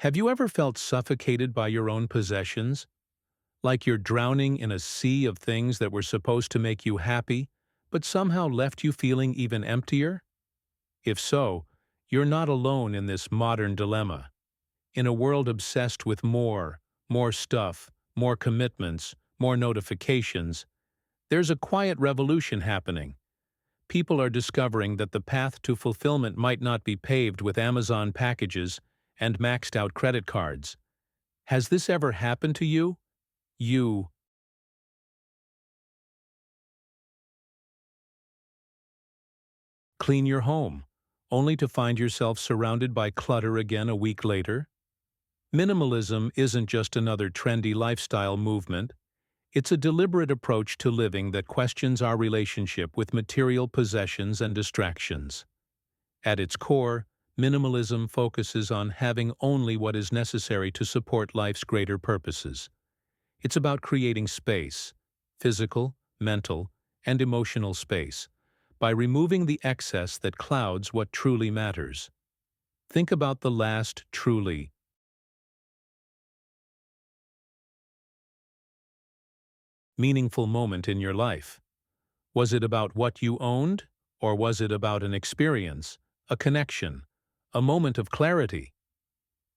Have you ever felt suffocated by your own possessions? Like you're drowning in a sea of things that were supposed to make you happy, but somehow left you feeling even emptier? If so, you're not alone in this modern dilemma. In a world obsessed with more stuff, more commitments, more notifications, there's a quiet revolution happening. People are discovering that the path to fulfillment might not be paved with Amazon packages and maxed-out credit cards. Has this ever happened to you? You clean your home, only to find yourself surrounded by clutter again a week later? Minimalism isn't just another trendy lifestyle movement. It's a deliberate approach to living that questions our relationship with material possessions and distractions. At its core, minimalism focuses on having only what is necessary to support life's greater purposes. It's about creating space, physical, mental, and emotional space, by removing the excess that clouds what truly matters. Think about the last truly meaningful moment in your life. Was it about what you owned, or was it about an experience, a connection, a moment of clarity?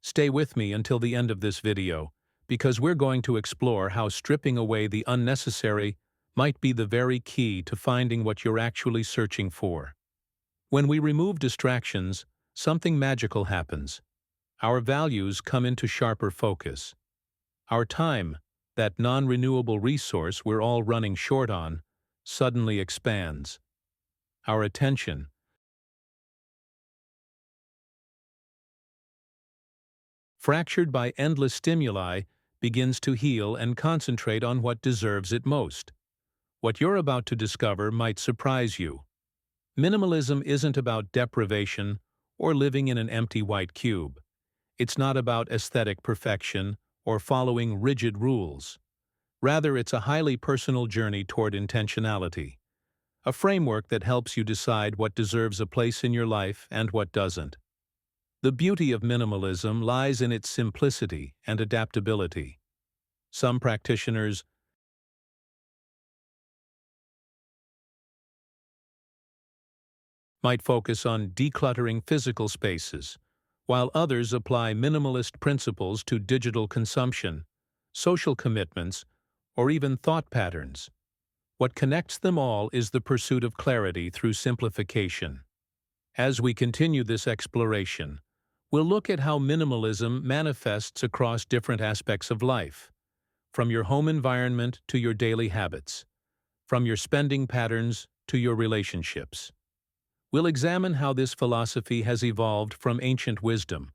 Stay with me until the end of this video, because we're going to explore how stripping away the unnecessary might be the very key to finding what you're actually searching for. When we remove distractions, something magical happens. Our values come into sharper focus. Our time, that non-renewable resource we're all running short on, suddenly expands. Our attention, fractured by endless stimuli, begins to heal and concentrate on what deserves it most. What you're about to discover might surprise you. Minimalism isn't about deprivation or living in an empty white cube. It's not about aesthetic perfection or following rigid rules. Rather, it's a highly personal journey toward intentionality, a framework that helps you decide what deserves a place in your life and what doesn't. The beauty of minimalism lies in its simplicity and adaptability. Some practitioners might focus on decluttering physical spaces, while others apply minimalist principles to digital consumption, social commitments, or even thought patterns. What connects them all is the pursuit of clarity through simplification. As we continue this exploration, we'll look at how minimalism manifests across different aspects of life, from your home environment to your daily habits, from your spending patterns to your relationships. We'll examine how this philosophy has evolved from ancient wisdom,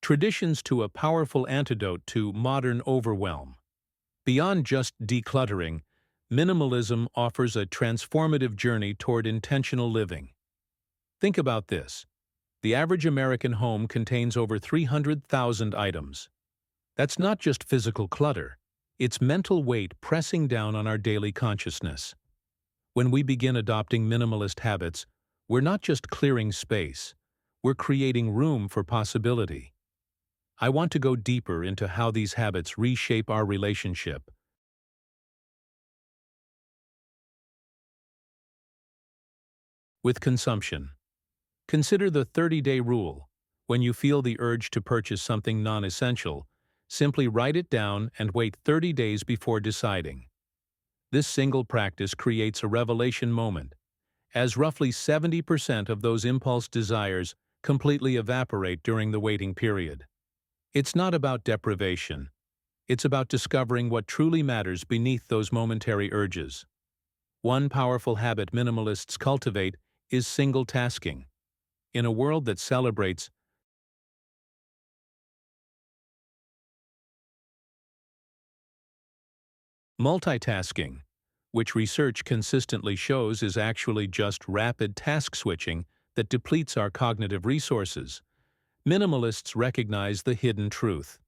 traditions to a powerful antidote to modern overwhelm. Beyond just decluttering, minimalism offers a transformative journey toward intentional living. Think about this. The average American home contains over 300,000 items. That's not just physical clutter. It's mental weight pressing down on our daily consciousness. When we begin adopting minimalist habits, we're not just clearing space, we're creating room for possibility. I want to go deeper into how these habits reshape our relationship with consumption. Consider the 30-day rule. When you feel the urge to purchase something non-essential, simply write it down and wait 30 days before deciding. This single practice creates a revelation moment, as roughly 70% of those impulse desires completely evaporate during the waiting period. It's not about deprivation. It's about discovering what truly matters beneath those momentary urges. One powerful habit minimalists cultivate is single tasking. In a world that celebrates multitasking, which research consistently shows is actually just rapid task switching that depletes our cognitive resources, minimalists recognize the hidden truth.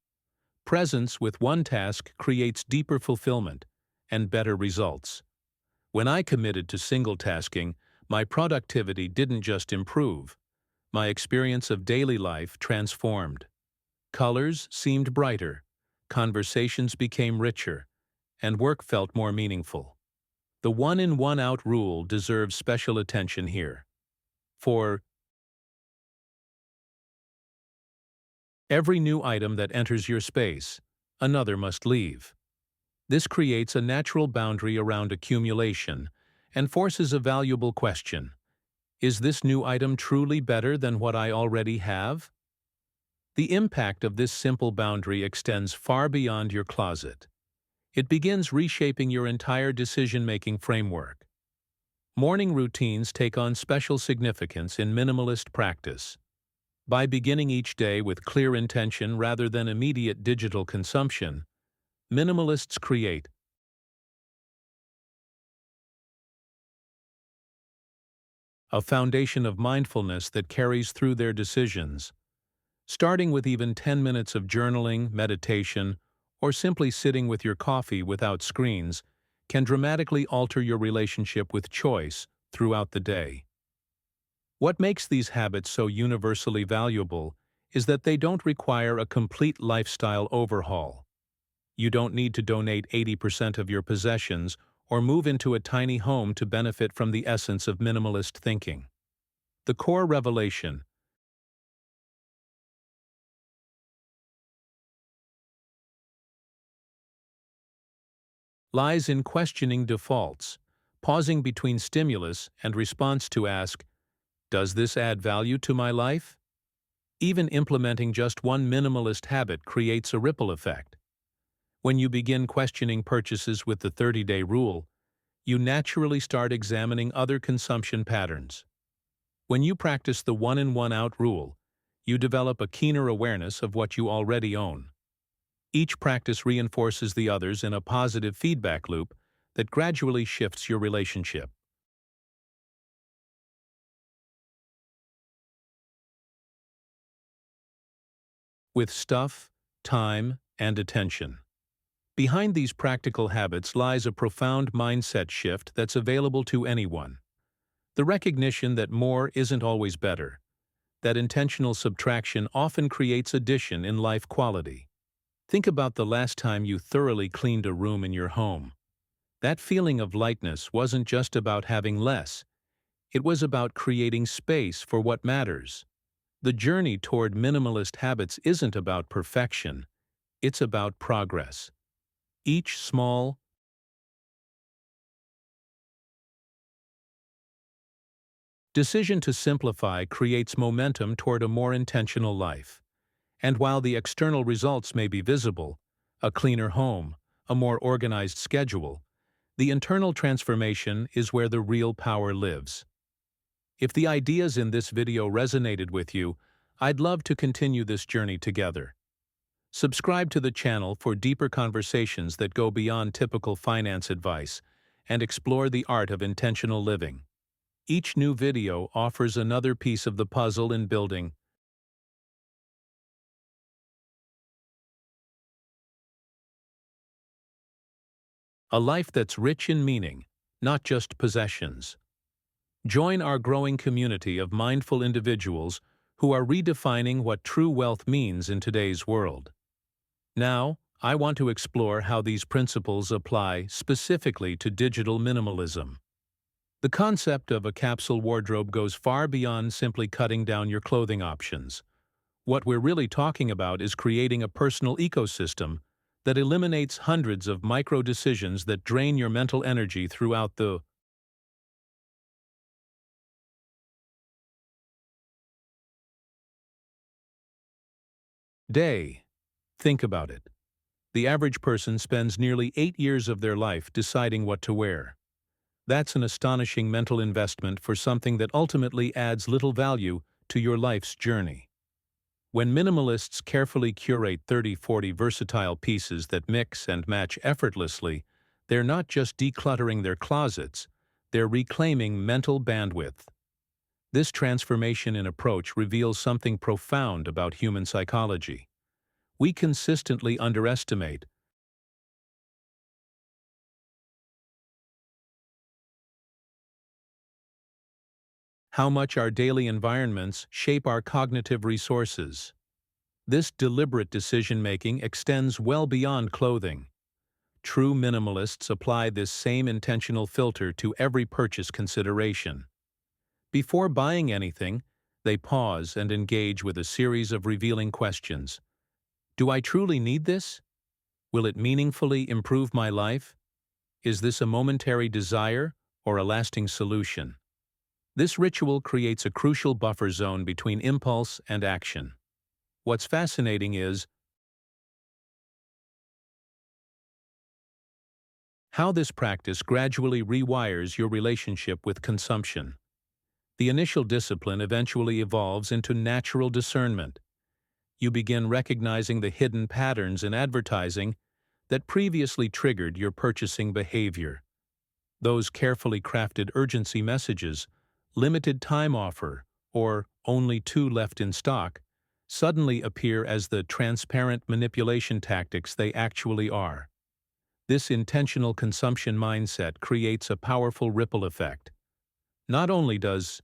Presence with one task creates deeper fulfillment and better results. When I committed to single tasking, My productivity didn't just improve. My experience of daily life transformed. Colors seemed brighter, conversations became richer, and work felt more meaningful. The one-in, one-out rule deserves special attention here. For every new item that enters your space, another must leave. This creates a natural boundary around accumulation and forces a valuable question. Is this new item truly better than what I already have? The impact of this simple boundary extends far beyond your closet. It begins reshaping your entire decision-making framework. Morning routines take on special significance in minimalist practice. By beginning each day with clear intention rather than immediate digital consumption, minimalists create a foundation of mindfulness that carries through their decisions. Starting with even 10 minutes of journaling, meditation, or simply sitting with your coffee without screens can dramatically alter your relationship with choice throughout the day. What makes these habits so universally valuable is that they don't require a complete lifestyle overhaul. You don't need to donate 80% of your possessions or move into a tiny home to benefit from the essence of minimalist thinking. The core revelation: lies in questioning defaults, pausing between stimulus and response to ask, does this add value to my life? Even implementing just one minimalist habit creates a ripple effect. When you begin questioning purchases with the 30-day rule, you naturally start examining other consumption patterns. When you practice the one-in, one-out rule, you develop a keener awareness of what you already own. Each practice reinforces the others in a positive feedback loop that gradually shifts your relationship with stuff, time, and attention. Behind these practical habits lies a profound mindset shift that's available to anyone. The recognition that more isn't always better, that intentional subtraction often creates addition in life quality. Think about the last time you thoroughly cleaned a room in your home. That feeling of lightness wasn't just about having less, it was about creating space for what matters. The journey toward minimalist habits isn't about perfection, it's about progress. Each small, decision to simplify creates momentum toward a more intentional life. And while the external results may be visible, a cleaner home, a more organized schedule, the internal transformation is where the real power lives. If the ideas in this video resonated with you, I'd love to continue this journey together. Subscribe to the channel for deeper conversations that go beyond typical finance advice and explore the art of intentional living. Each new video offers another piece of the puzzle in building a life that's rich in meaning, not just possessions. Join our growing community of mindful individuals who are redefining what true wealth means in today's world. Now, I want to explore how these principles apply specifically to digital minimalism. The concept of a capsule wardrobe goes far beyond simply cutting down your clothing options. What we're really talking about is creating a personal ecosystem that eliminates hundreds of micro-decisions that drain your mental energy throughout the day. Think about it. The average person spends nearly 8 years of their life deciding what to wear. That's an astonishing mental investment for something that ultimately adds little value to your life's journey. When minimalists carefully curate 30-40 versatile pieces that mix and match effortlessly, they're not just decluttering their closets, they're reclaiming mental bandwidth. This transformation in approach reveals something profound about human psychology. We consistently underestimate how much our daily environments shape our cognitive resources. This deliberate decision-making extends well beyond clothing. True minimalists apply this same intentional filter to every purchase consideration. Before buying anything, they pause and engage with a series of revealing questions. Do I truly need this? Will it meaningfully improve my life? Is this a momentary desire or a lasting solution? This ritual creates a crucial buffer zone between impulse and action. What's fascinating is how this practice gradually rewires your relationship with consumption. The initial discipline eventually evolves into natural discernment. You begin recognizing the hidden patterns in advertising that previously triggered your purchasing behavior. Those carefully crafted urgency messages, limited time offer, or only 2 left in stock, suddenly appear as the transparent manipulation tactics they actually are. This intentional consumption mindset creates a powerful ripple effect. Not only does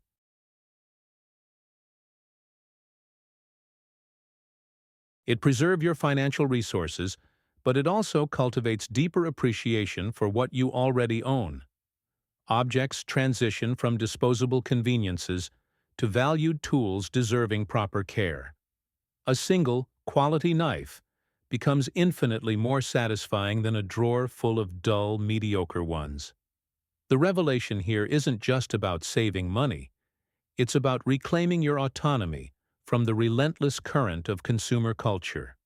it preserve your financial resources, but it also cultivates deeper appreciation for what you already own. Objects transition from disposable conveniences to valued tools deserving proper care. A single, quality knife becomes infinitely more satisfying than a drawer full of dull, mediocre ones. The revelation here isn't just about saving money. It's about reclaiming your autonomy from the relentless current of consumer culture.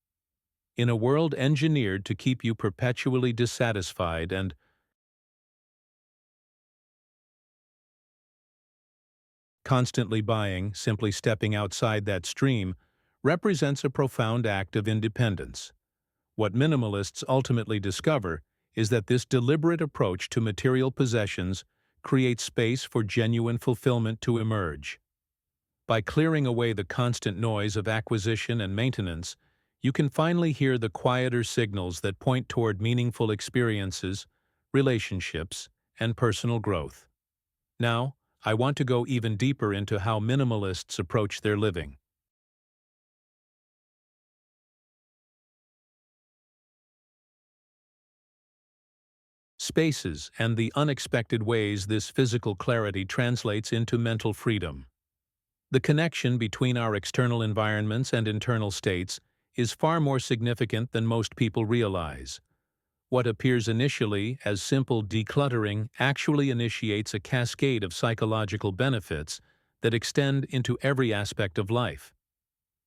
In a world engineered to keep you perpetually dissatisfied and constantly buying, simply stepping outside that stream represents a profound act of independence. What minimalists ultimately discover is that this deliberate approach to material possessions creates space for genuine fulfillment to emerge. By clearing away the constant noise of acquisition and maintenance, you can finally hear the quieter signals that point toward meaningful experiences, relationships, and personal growth. Now, I want to go even deeper into how minimalists approach their living. Spaces and the unexpected ways this physical clarity translates into mental freedom. The connection between our external environments and internal states is far more significant than most people realize. What appears initially as simple decluttering actually initiates a cascade of psychological benefits that extend into every aspect of life.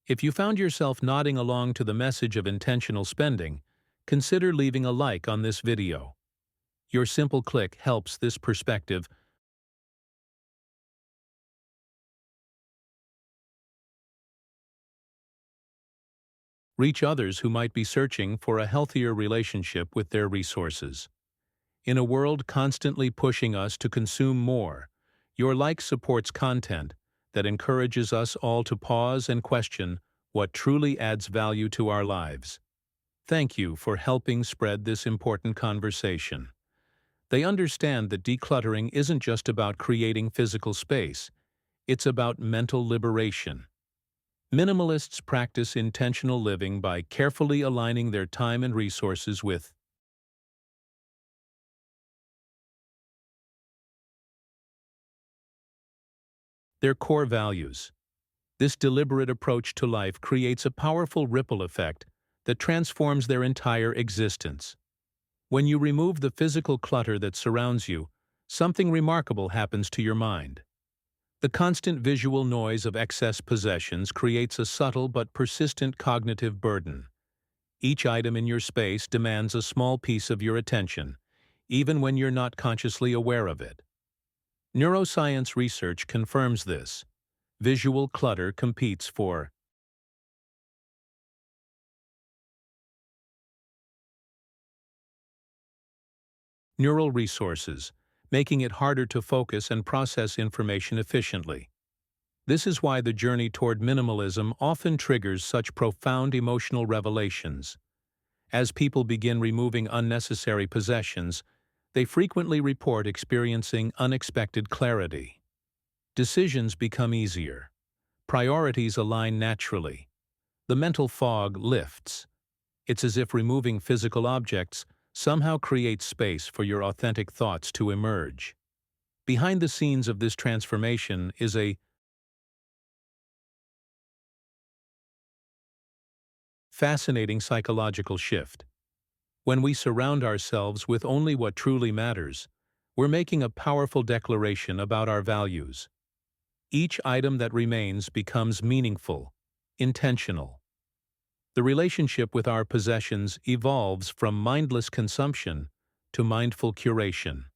If you found yourself nodding along to the message of intentional spending, consider leaving a like on this video. Your simple click helps this perspective reach others who might be searching for a healthier relationship with their resources. In a world constantly pushing us to consume more, your like supports content that encourages us all to pause and question what truly adds value to our lives. Thank you for helping spread this important conversation. They understand that decluttering isn't just about creating physical space, it's about mental liberation. Minimalists practice intentional living by carefully aligning their time and resources with their core values. This deliberate approach to life creates a powerful ripple effect that transforms their entire existence. When you remove the physical clutter that surrounds you, something remarkable happens to your mind. The constant visual noise of excess possessions creates a subtle but persistent cognitive burden. Each item in your space demands a small piece of your attention, even when you're not consciously aware of it. Neuroscience research confirms this. Visual clutter competes for neural resources, making it harder to focus and process information efficiently. This is why the journey toward minimalism often triggers such profound emotional revelations. As people begin removing unnecessary possessions, they frequently report experiencing unexpected clarity. Decisions become easier. Priorities align naturally. The mental fog lifts. It's as if removing physical objects somehow creates space for your authentic thoughts to emerge. Behind the scenes of this transformation is a fascinating psychological shift. When we surround ourselves with only what truly matters, we're making a powerful declaration about our values. Each item that remains becomes meaningful, intentional. The relationship with our possessions evolves from mindless consumption to mindful curation.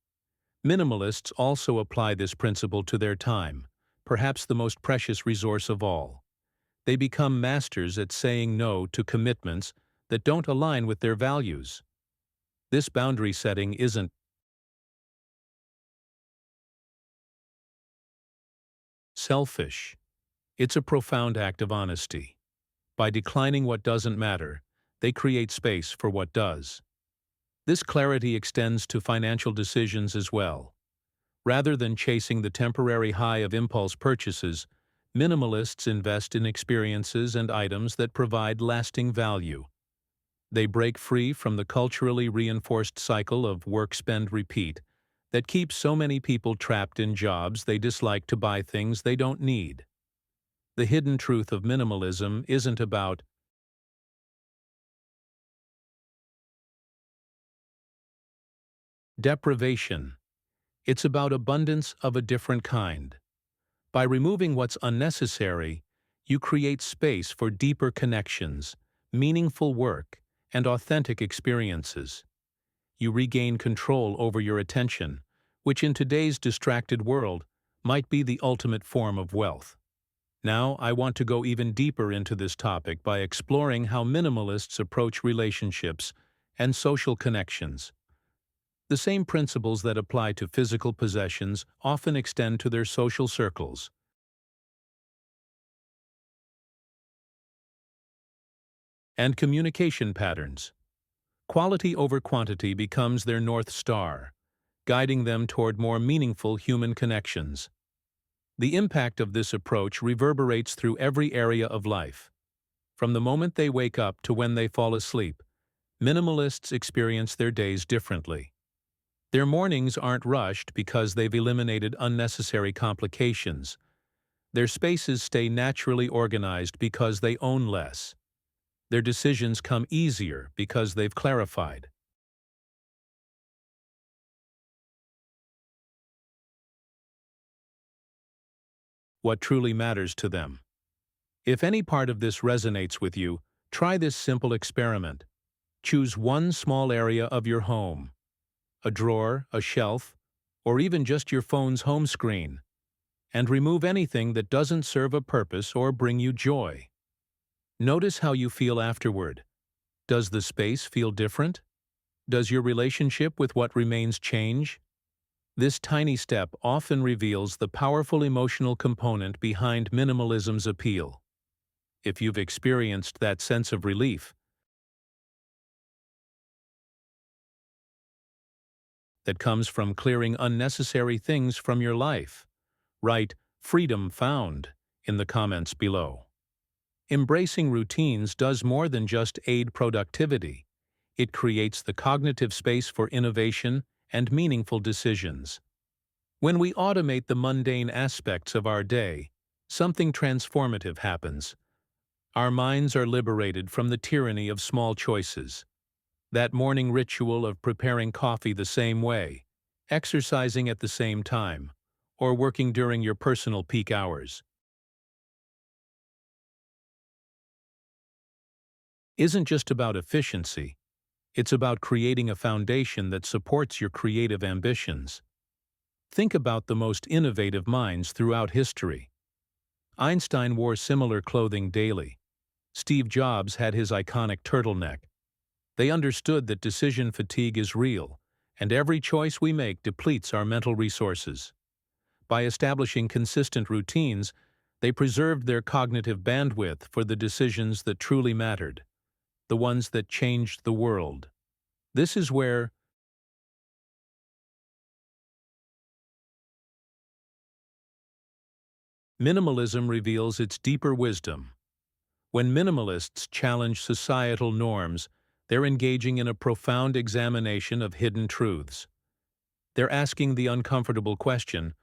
Minimalists also apply this principle to their time, perhaps the most precious resource of all. They become masters at saying no to commitments that don't align with their values. This boundary setting isn't selfish. It's a profound act of honesty. By declining what doesn't matter, they create space for what does. This clarity extends to financial decisions as well. Rather than chasing the temporary high of impulse purchases, minimalists invest in experiences and items that provide lasting value. They break free from the culturally reinforced cycle of work, spend, repeat that keeps so many people trapped in jobs they dislike to buy things they don't need. The hidden truth of minimalism isn't about deprivation. It's about abundance of a different kind. By removing what's unnecessary, you create space for deeper connections, meaningful work, and authentic experiences. You regain control over your attention, which in today's distracted world might be the ultimate form of wealth. Now, I want to go even deeper into this topic by exploring how minimalists approach relationships and social connections. The same principles that apply to physical possessions often extend to their social circles. And communication patterns. Quality over quantity becomes their North Star, guiding them toward more meaningful human connections. The impact of this approach reverberates through every area of life. From the moment they wake up to when they fall asleep, minimalists experience their days differently. Their mornings aren't rushed because they've eliminated unnecessary complications. Their spaces stay naturally organized because they own less. Their decisions come easier because they've clarified what truly matters to them. If any part of this resonates with you, try this simple experiment. Choose one small area of your home, a drawer, a shelf, or even just your phone's home screen, and remove anything that doesn't serve a purpose or bring you joy. Notice how you feel afterward. Does the space feel different? Does your relationship with what remains change? This tiny step often reveals the powerful emotional component behind minimalism's appeal. If you've experienced that sense of relief that comes from clearing unnecessary things from your life, write "freedom found" in the comments below. Embracing routines does more than just aid productivity. It creates the cognitive space for innovation and meaningful decisions. When we automate the mundane aspects of our day, something transformative happens. Our minds are liberated from the tyranny of small choices. That morning ritual of preparing coffee the same way, exercising at the same time, or working during your personal peak hours isn't just about efficiency. It's about creating a foundation that supports your creative ambitions. Think about the most innovative minds throughout history. Einstein wore similar clothing daily. Steve Jobs had his iconic turtleneck. They understood that decision fatigue is real, and every choice we make depletes our mental resources. By establishing consistent routines, they preserved their cognitive bandwidth for the decisions that truly mattered, the ones that changed the world. This is where Minimalism reveals its deeper wisdom. When minimalists challenge societal norms, they're engaging in a profound examination of hidden truths. They're asking the uncomfortable question,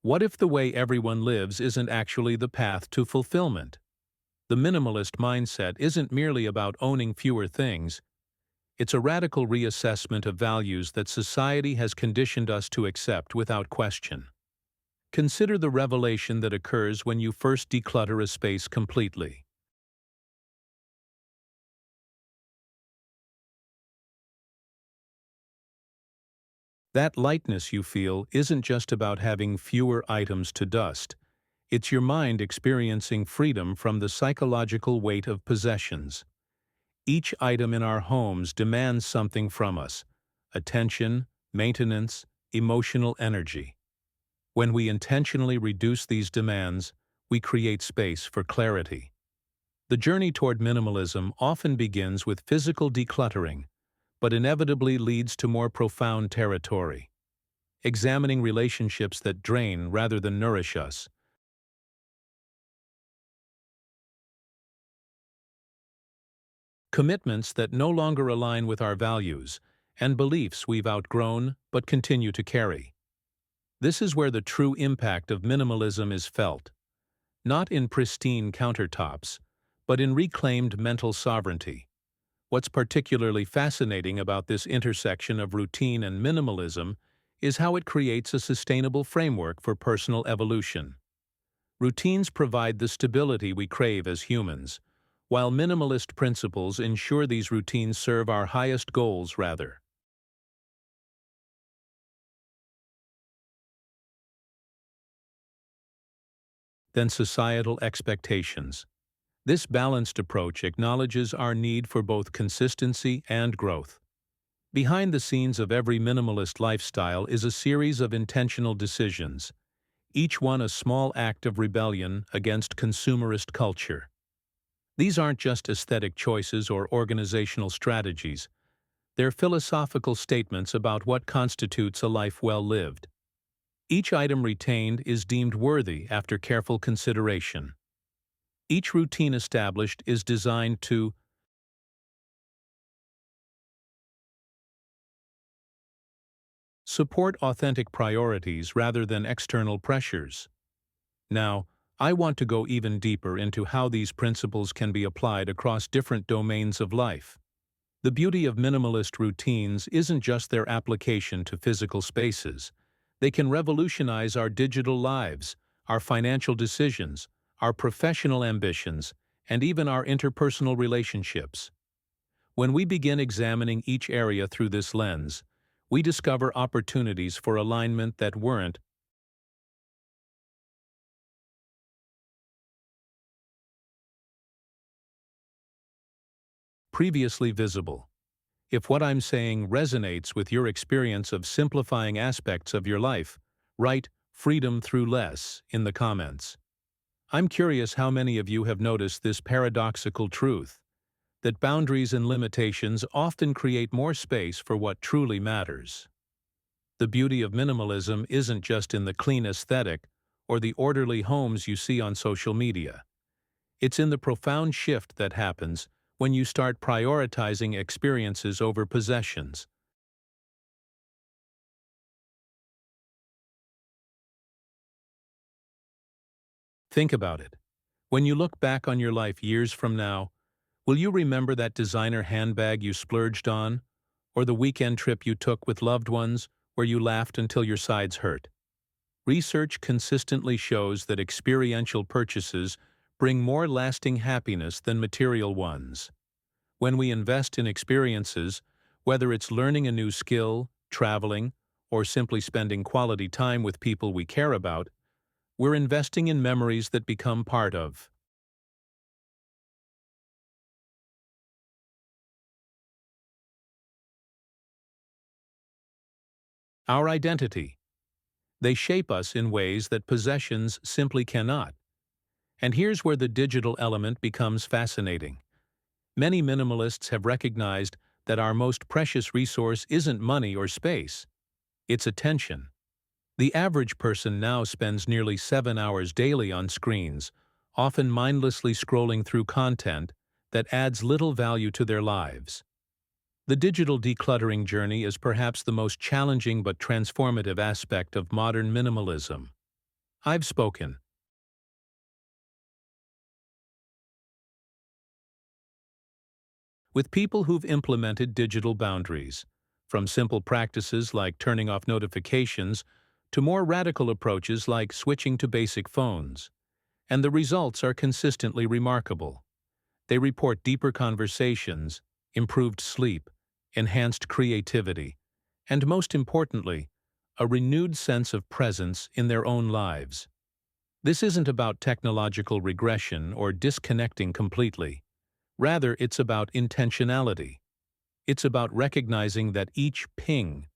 what if the way everyone lives isn't actually the path to fulfillment? The minimalist mindset isn't merely about owning fewer things, it's a radical reassessment of values that society has conditioned us to accept without question. Consider the revelation that occurs when you first declutter a space completely. That lightness you feel isn't just about having fewer items to dust. It's your mind experiencing freedom from the psychological weight of possessions. Each item in our homes demands something from us: attention, maintenance, emotional energy. When we intentionally reduce these demands, we create space for clarity. The journey toward minimalism often begins with physical decluttering, but inevitably leads to more profound territory. Examining relationships that drain rather than nourish us. Commitments that no longer align with our values, and beliefs we've outgrown but continue to carry. This is where the true impact of minimalism is felt, not in pristine countertops, but in reclaimed mental sovereignty. What's particularly fascinating about this intersection of routine and minimalism is how it creates a sustainable framework for personal evolution. Routines provide the stability we crave as humans, while minimalist principles ensure these routines serve our highest goals rather. Than societal expectations. This balanced approach acknowledges our need for both consistency and growth. Behind the scenes of every minimalist lifestyle is a series of intentional decisions, each one a small act of rebellion against consumerist culture. These aren't just aesthetic choices or organizational strategies, they're philosophical statements about what constitutes a life well lived. Each item retained is deemed worthy after careful consideration. Each routine established is designed to support authentic priorities rather than external pressures. Now, I want to go even deeper into how these principles can be applied across different domains of life. The beauty of minimalist routines isn't just their application to physical spaces. They can revolutionize our digital lives, our financial decisions, our professional ambitions, and even our interpersonal relationships. When we begin examining each area through this lens, we discover opportunities for alignment that weren't previously visible. If what I'm saying resonates with your experience of simplifying aspects of your life, write "freedom through less" in the comments. I'm curious how many of you have noticed this paradoxical truth, that boundaries and limitations often create more space for what truly matters. The beauty of minimalism isn't just in the clean aesthetic or the orderly homes you see on social media. It's in the profound shift that happens when you start prioritizing experiences over possessions. Think about it. When you look back on your life years from now, will you remember that designer handbag you splurged on, or the weekend trip you took with loved ones where you laughed until your sides hurt? Research consistently shows that experiential purchases bring more lasting happiness than material ones. When we invest in experiences, whether it's learning a new skill, traveling, or simply spending quality time with people we care about, we're investing in memories that become part of our identity. They shape us in ways that possessions simply cannot. And here's where the digital element becomes fascinating. Many minimalists have recognized that our most precious resource isn't money or space, it's attention. The average person now spends nearly 7 hours daily on screens, often mindlessly scrolling through content that adds little value to their lives. The digital decluttering journey is perhaps the most challenging but transformative aspect of modern minimalism. I've spoken with people who've implemented digital boundaries, from simple practices like turning off notifications to more radical approaches like switching to basic phones, and the results are consistently remarkable. They report deeper conversations, improved sleep, enhanced creativity, and most importantly, a renewed sense of presence in their own lives. This isn't about technological regression or disconnecting completely. Rather, it's about intentionality. It's about recognizing that each ping,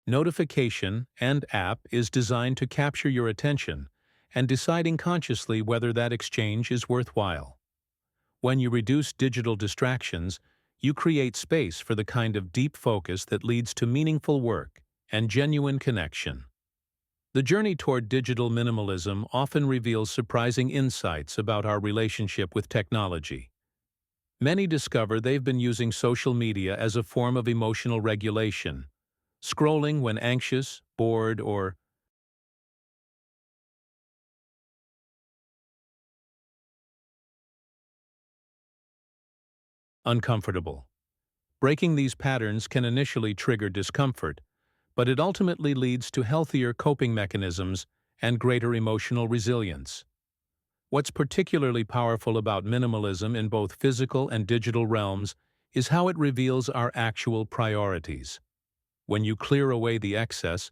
notification, and app is designed to capture your attention and deciding consciously whether that exchange is worthwhile. When you reduce digital distractions, you create space for the kind of deep focus that leads to meaningful work and genuine connection. The journey toward digital minimalism often reveals surprising insights about our relationship with technology. Many discover they've been using social media as a form of emotional regulation, scrolling when anxious, bored, or uncomfortable. Breaking these patterns can initially trigger discomfort, but it ultimately leads to healthier coping mechanisms and greater emotional resilience. What's particularly powerful about minimalism in both physical and digital realms is how it reveals our actual priorities. When you clear away the excess,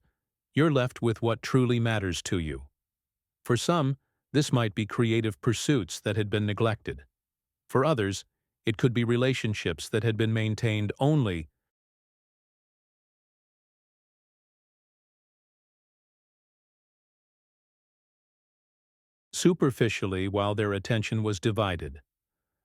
you're left with what truly matters to you. For some, this might be creative pursuits that had been neglected. For others, it could be relationships that had been maintained only superficially while their attention was divided.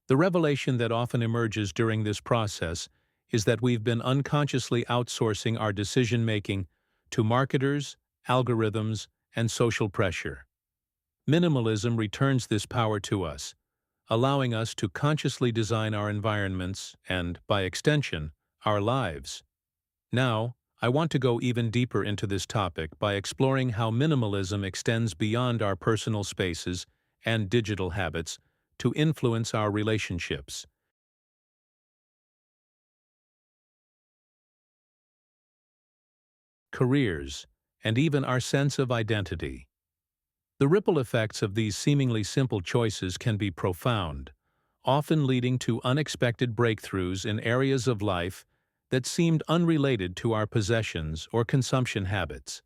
The revelation that often emerges during this process is that we've been unconsciously outsourcing our decision-making to marketers, algorithms, and social pressure. Minimalism returns this power to us, allowing us to consciously design our environments and, by extension, our lives. Now, I want to go even deeper into this topic by exploring how minimalism extends beyond our personal spaces and digital habits to influence our relationships, careers, and even our sense of identity. The ripple effects of these seemingly simple choices can be profound, often leading to unexpected breakthroughs in areas of life that seemed unrelated to our possessions or consumption habits.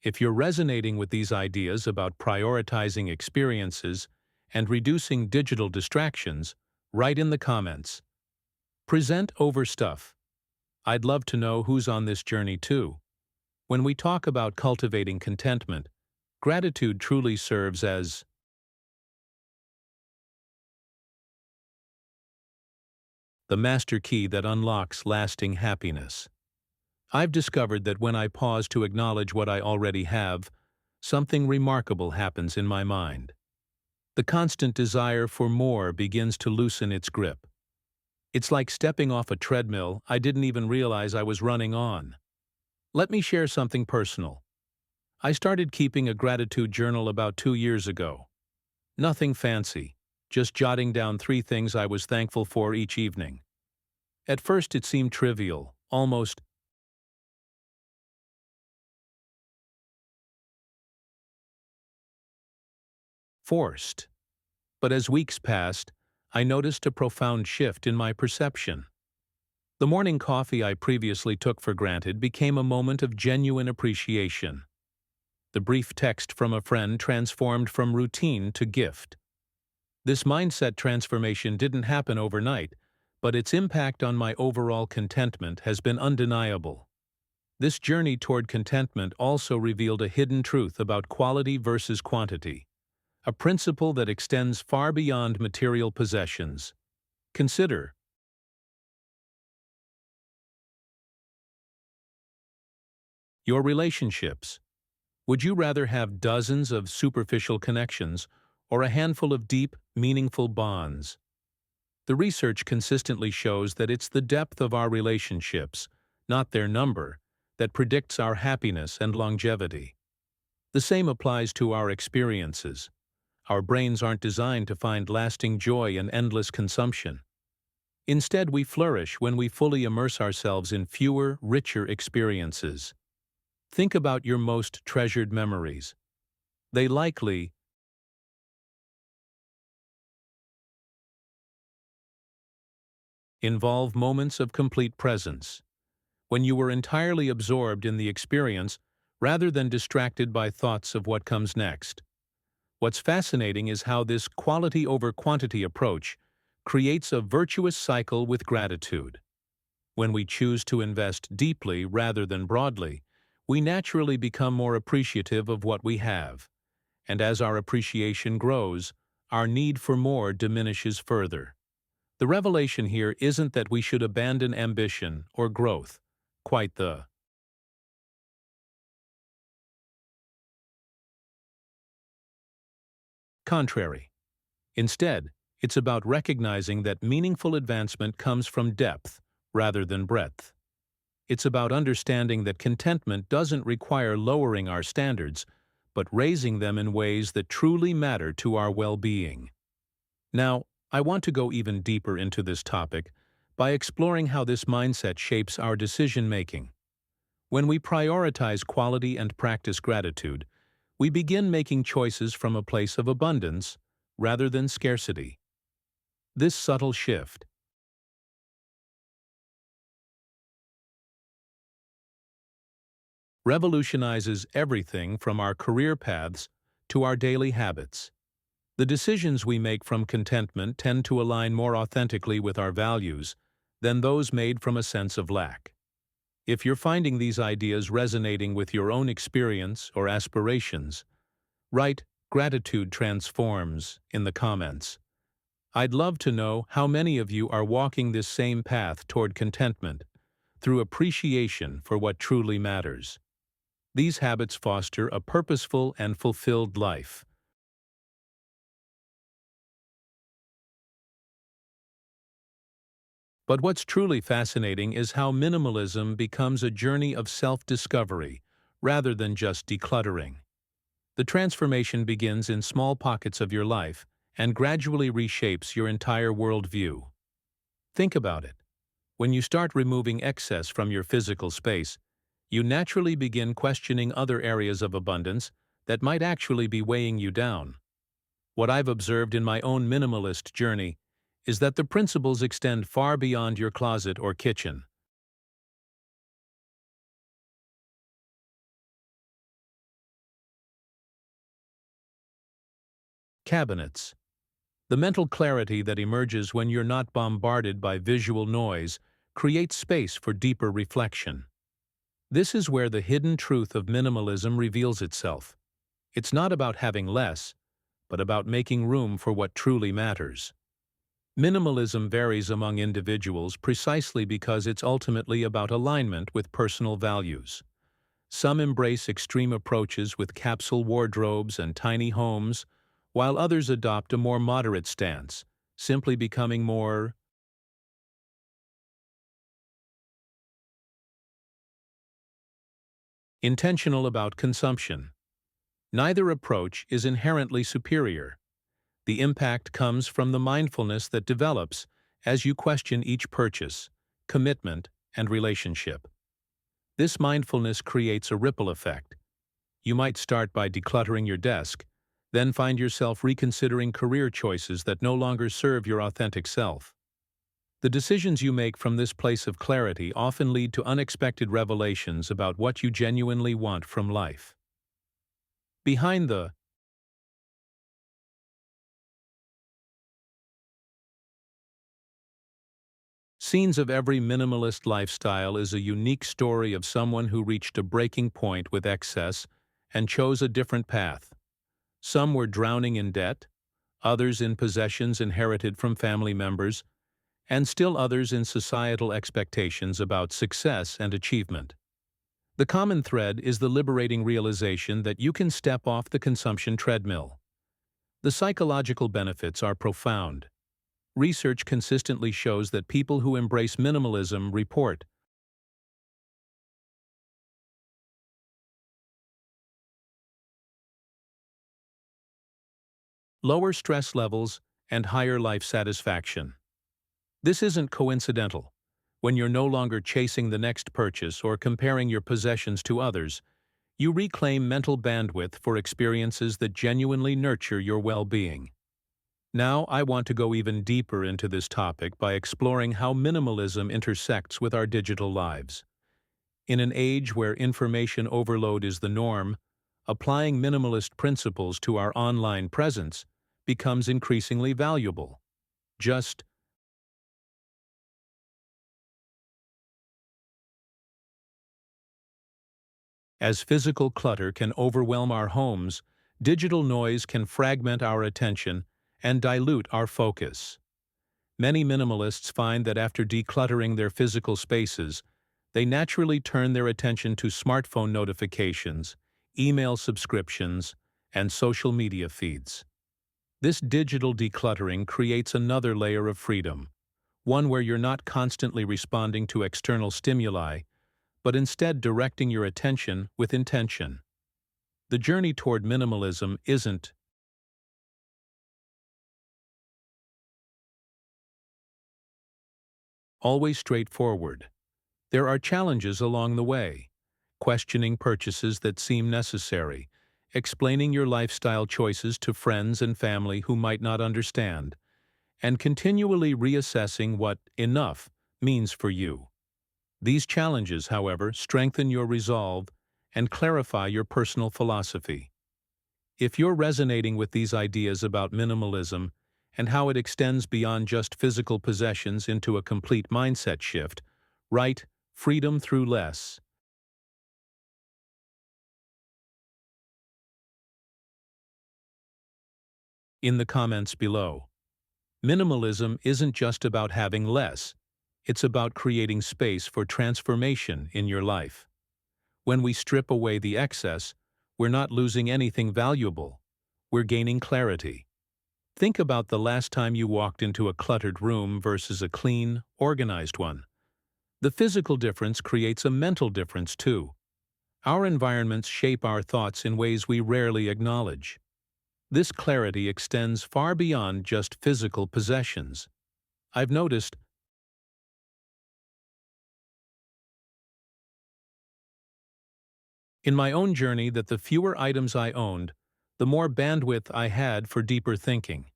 If you're resonating with these ideas about prioritizing experiences and reducing digital distractions, write in the comments. Present over stuff. I'd love to know who's on this journey too. When we talk about cultivating contentment, gratitude truly serves as the master key that unlocks lasting happiness. I've discovered that when I pause to acknowledge what I already have, something remarkable happens in my mind. The constant desire for more begins to loosen its grip. It's like stepping off a treadmill I didn't even realize I was running on. Let me share something personal. I started keeping a gratitude journal about 2 years ago. Nothing fancy, just jotting down 3 things I was thankful for each evening. At first it seemed trivial, almost forced. But as weeks passed, I noticed a profound shift in my perception. The morning coffee I previously took for granted became a moment of genuine appreciation. The brief text from a friend transformed from routine to gift. This mindset transformation didn't happen overnight, but its impact on my overall contentment has been undeniable. This journey toward contentment also revealed a hidden truth about quality versus quantity, a principle that extends far beyond material possessions. Consider Your relationships. Would you rather have dozens of superficial connections or a handful of deep, meaningful bonds? The research consistently shows that it's the depth of our relationships, not their number, that predicts our happiness and longevity. The same applies to our experiences. Our brains aren't designed to find lasting joy in endless consumption. Instead, we flourish when we fully immerse ourselves in fewer, richer experiences. Think about your most treasured memories. They likely involve moments of complete presence, when you were entirely absorbed in the experience rather than distracted by thoughts of what comes next. What's fascinating is how this quality over quantity approach creates a virtuous cycle with gratitude. When we choose to invest deeply rather than broadly, we naturally become more appreciative of what we have. And as our appreciation grows, our need for more diminishes further. The revelation here isn't that we should abandon ambition or growth. Quite the contrary. Instead, it's about recognizing that meaningful advancement comes from depth rather than breadth. It's about understanding that contentment doesn't require lowering our standards, but raising them in ways that truly matter to our well-being. Now, I want to go even deeper into this topic by exploring how this mindset shapes our decision-making. When we prioritize quality and practice gratitude, we begin making choices from a place of abundance rather than scarcity. This subtle shift revolutionizes everything from our career paths to our daily habits. The decisions we make from contentment tend to align more authentically with our values than those made from a sense of lack. If you're finding these ideas resonating with your own experience or aspirations, write "Gratitude Transforms" in the comments. I'd love to know how many of you are walking this same path toward contentment through appreciation for what truly matters. These habits foster a purposeful and fulfilled life. But what's truly fascinating is how minimalism becomes a journey of self-discovery rather than just decluttering. The transformation begins in small pockets of your life and gradually reshapes your entire worldview. Think about it. When you start removing excess from your physical space, you naturally begin questioning other areas of abundance that might actually be weighing you down. What I've observed in my own minimalist journey is that the principles extend far beyond your closet or kitchen. Cabinets. The mental clarity that emerges when you're not bombarded by visual noise creates space for deeper reflection. This is where the hidden truth of minimalism reveals itself. It's not about having less, but about making room for what truly matters. Minimalism varies among individuals precisely because it's ultimately about alignment with personal values. Some embrace extreme approaches with capsule wardrobes and tiny homes, while others adopt a more moderate stance, simply becoming more intentional about consumption. Neither approach is inherently superior. The impact comes from the mindfulness that develops as you question each purchase, commitment, and relationship. This mindfulness creates a ripple effect. You might start by decluttering your desk, then find yourself reconsidering career choices that no longer serve your authentic self. The decisions you make from this place of clarity often lead to unexpected revelations about what you genuinely want from life. Behind the scenes of every minimalist lifestyle is a unique story of someone who reached a breaking point with excess and chose a different path. Some were drowning in debt, others in possessions inherited from family members, and still others in societal expectations about success and achievement. The common thread is the liberating realization that you can step off the consumption treadmill. The psychological benefits are profound. Research consistently shows that people who embrace minimalism report lower stress levels and higher life satisfaction. This isn't coincidental. When you're no longer chasing the next purchase or comparing your possessions to others, you reclaim mental bandwidth for experiences that genuinely nurture your well-being. Now, I want to go even deeper into this topic by exploring how minimalism intersects with our digital lives. In an age where information overload is the norm, applying minimalist principles to our online presence becomes increasingly valuable. Just as physical clutter can overwhelm our homes, digital noise can fragment our attention and dilute our focus. Many minimalists find that after decluttering their physical spaces, they naturally turn their attention to smartphone notifications, email subscriptions, and social media feeds. This digital decluttering creates another layer of freedom, one where you're not constantly responding to external stimuli, but instead directing your attention with intention. The journey toward minimalism isn't always straightforward. There are challenges along the way: questioning purchases that seem necessary, explaining your lifestyle choices to friends and family who might not understand, and continually reassessing what enough means for you. These challenges, however, strengthen your resolve and clarify your personal philosophy. If you're resonating with these ideas about minimalism and how it extends beyond just physical possessions into a complete mindset shift, write "Freedom Through Less" in the comments below. Minimalism isn't just about having less, it's about creating space for transformation in your life. When we strip away the excess, we're not losing anything valuable, we're gaining clarity. Think about the last time you walked into a cluttered room versus a clean, organized one. The physical difference creates a mental difference too. Our environments shape our thoughts in ways we rarely acknowledge. This clarity extends far beyond just physical possessions. I've noticed in my own journey that the fewer items I owned, the more bandwidth I had for deeper thinking.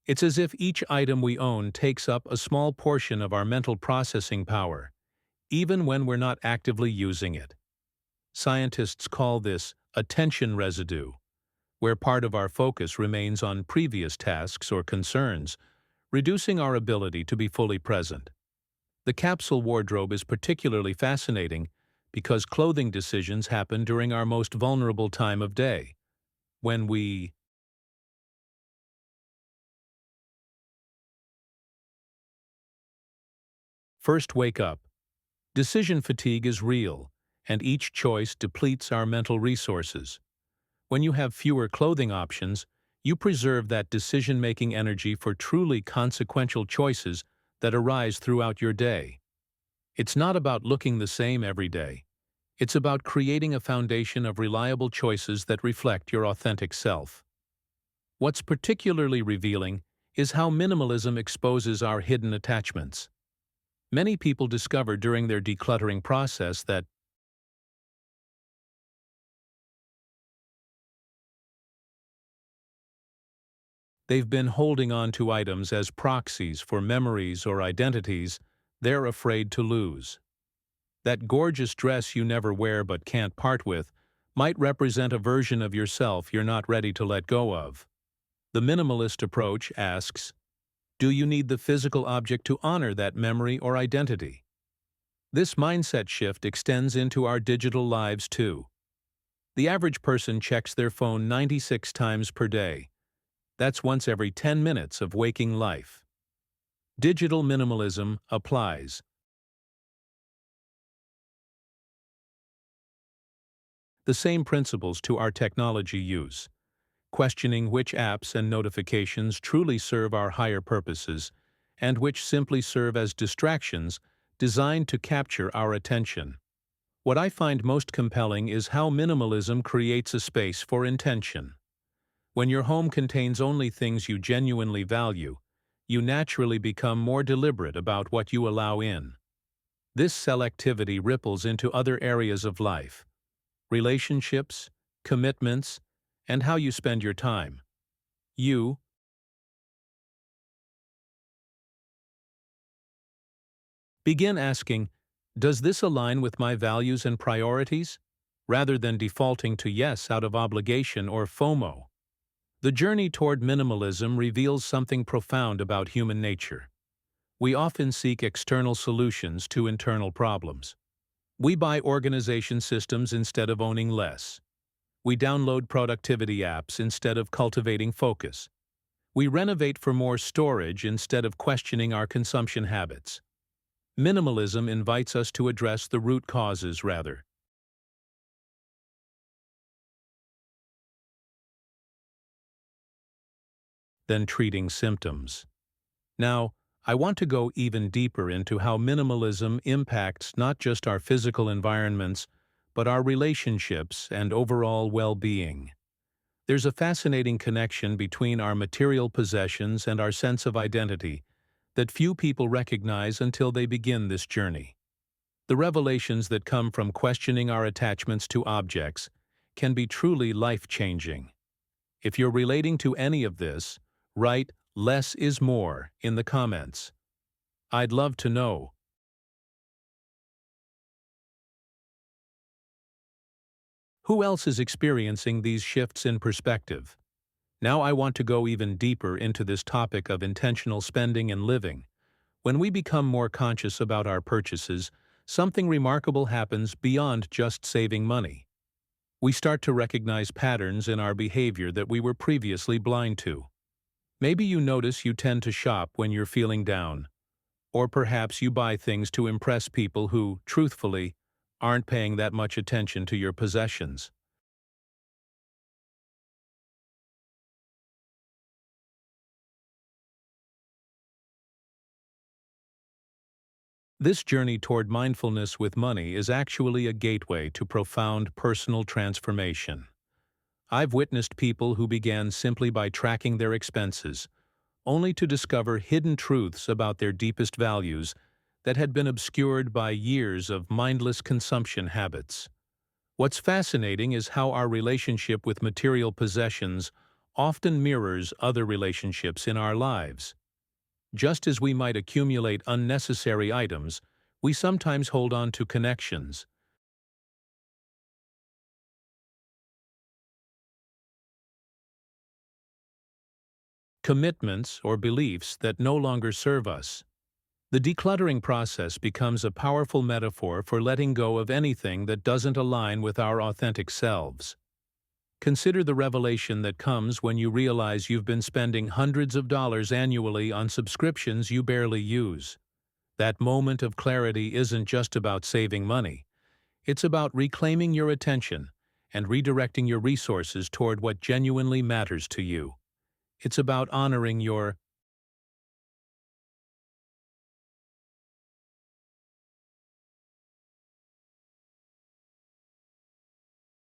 It's as if each item we own takes up a small portion of our mental processing power, even when we're not actively using it. Scientists call this attention residue, where part of our focus remains on previous tasks or concerns, reducing our ability to be fully present. The capsule wardrobe is particularly fascinating because clothing decisions happen during our most vulnerable time of day, when we first wake up. Decision fatigue is real, and each choice depletes our mental resources. When you have fewer clothing options, you preserve that decision-making energy for truly consequential choices that arise throughout your day. It's not about looking the same every day. It's about creating a foundation of reliable choices that reflect your authentic self. What's particularly revealing is how minimalism exposes our hidden attachments. Many people discover during their decluttering process that they've been holding on to items as proxies for memories or identities they're afraid to lose. That gorgeous dress you never wear but can't part with might represent a version of yourself you're not ready to let go of. The minimalist approach asks, do you need the physical object to honor that memory or identity? This mindset shift extends into our digital lives too. The average person checks their phone 96 times per day. That's once every 10 minutes of waking life. Digital minimalism applies. the same principles to our technology use, questioning which apps and notifications truly serve our higher purposes and which simply serve as distractions designed to capture our attention. What I find most compelling is how minimalism creates a space for intention. When your home contains only things you genuinely value, you naturally become more deliberate about what you allow in. This selectivity ripples into other areas of life: relationships, commitments, and how you spend your time. You begin asking, does this align with my values and priorities? Rather than defaulting to yes out of obligation or FOMO. The journey toward minimalism reveals something profound about human nature. We often seek external solutions to internal problems. We buy organization systems instead of owning less. We download productivity apps instead of cultivating focus. We renovate for more storage instead of questioning our consumption habits. Minimalism invites us to address the root causes rather than treating symptoms. Now, I want to go even deeper into how minimalism impacts not just our physical environments, but our relationships and overall well-being. There's a fascinating connection between our material possessions and our sense of identity that few people recognize until they begin this journey. The revelations that come from questioning our attachments to objects can be truly life-changing. If you're relating to any of this, write "less is more" in the comments. I'd love to know. Who else is experiencing these shifts in perspective? Now I want to go even deeper into this topic of intentional spending and living. When we become more conscious about our purchases, something remarkable happens beyond just saving money. We start to recognize patterns in our behavior that we were previously blind to. Maybe you notice you tend to shop when you're feeling down, or perhaps you buy things to impress people who, truthfully, aren't paying that much attention to your possessions. This journey toward mindfulness with money is actually a gateway to profound personal transformation. I've witnessed people who began simply by tracking their expenses, only to discover hidden truths about their deepest values that had been obscured by years of mindless consumption habits. What's fascinating is how our relationship with material possessions often mirrors other relationships in our lives. Just as we might accumulate unnecessary items, we sometimes hold on to connections, commitments, or beliefs that no longer serve us. The decluttering process becomes a powerful metaphor for letting go of anything that doesn't align with our authentic selves. Consider the revelation that comes when you realize you've been spending hundreds of dollars annually on subscriptions you barely use. That moment of clarity isn't just about saving money. It's about reclaiming your attention and redirecting your resources toward what genuinely matters to you. It's about honoring your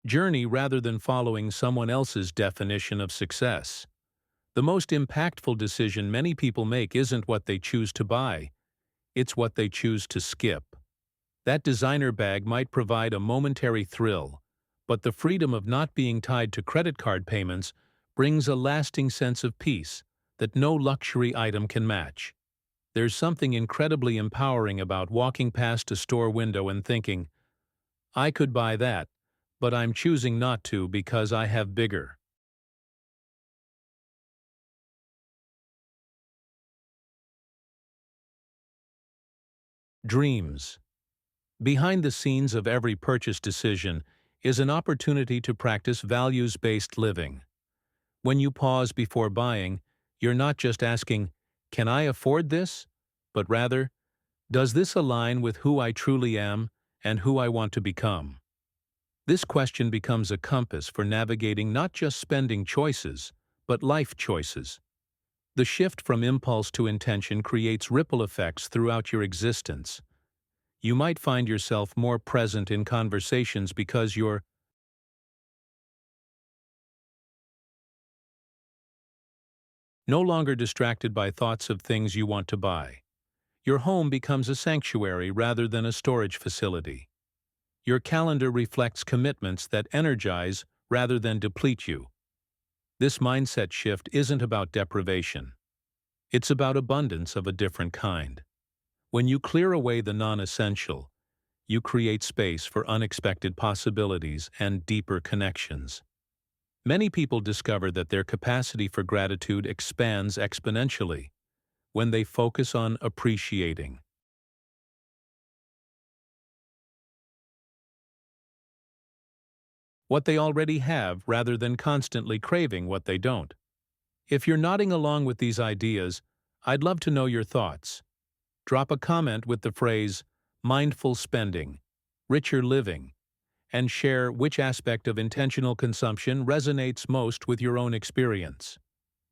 journey rather than following someone else's definition of success. The most impactful decision many people make isn't what they choose to buy, it's what they choose to skip. That designer bag might provide a momentary thrill, but the freedom of not being tied to credit card payments brings a lasting sense of peace that no luxury item can match. There's something incredibly empowering about walking past a store window and thinking, I could buy that, but I'm choosing not to because I have bigger dreams. Behind the scenes of every purchase decision is an opportunity to practice values-based living. When you pause before buying, you're not just asking, can I afford this? But rather, does this align with who I truly am and who I want to become? This question becomes a compass for navigating not just spending choices, but life choices. The shift from impulse to intention creates ripple effects throughout your existence. You might find yourself more present in conversations because you're no longer distracted by thoughts of things you want to buy. Your home becomes a sanctuary rather than a storage facility. Your calendar reflects commitments that energize rather than deplete you. This mindset shift isn't about deprivation. It's about abundance of a different kind. When you clear away the non-essential, you create space for unexpected possibilities and deeper connections. Many people discover that their capacity for gratitude expands exponentially when they focus on appreciating what they already have rather than constantly craving what they don't. If you're nodding along with these ideas, I'd love to know your thoughts. Drop a comment with the phrase mindful spending, richer living, and share which aspect of intentional consumption resonates most with your own experience.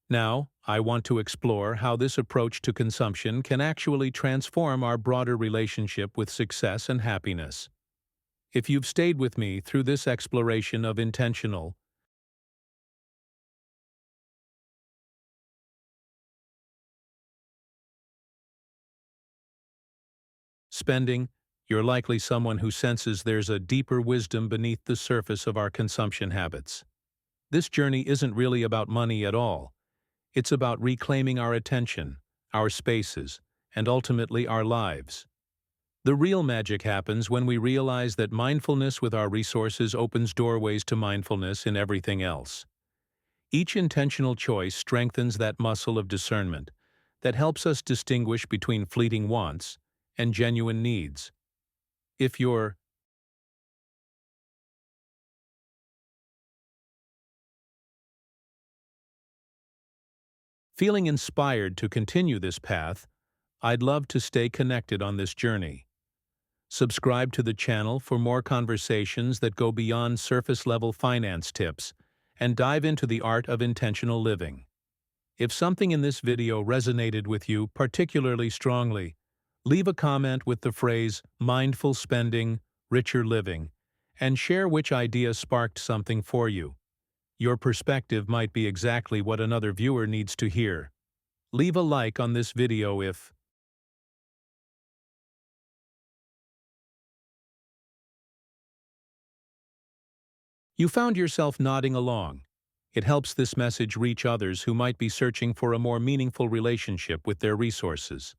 Now, I want to explore how this approach to consumption can actually transform our broader relationship with success and happiness. If you've stayed with me through this exploration of intentional spending, you're likely someone who senses there's a deeper wisdom beneath the surface of our consumption habits. This journey isn't really about money at all. It's about reclaiming our attention, our spaces, and ultimately our lives. The real magic happens when we realize that mindfulness with our resources opens doorways to mindfulness in everything else. Each intentional choice strengthens that muscle of discernment that helps us distinguish between fleeting wants and genuine needs. If you're feeling inspired to continue this path, I'd love to stay connected on this journey. Subscribe to the channel for more conversations that go beyond surface-level finance tips and dive into the art of intentional living. If something in this video resonated with you particularly strongly, leave a comment with the phrase mindful spending, richer living, and share which idea sparked something for you. Your perspective might be exactly what another viewer needs to hear. Leave a like on this video if you found yourself nodding along. It helps this message reach others who might be searching for a more meaningful relationship with their resources.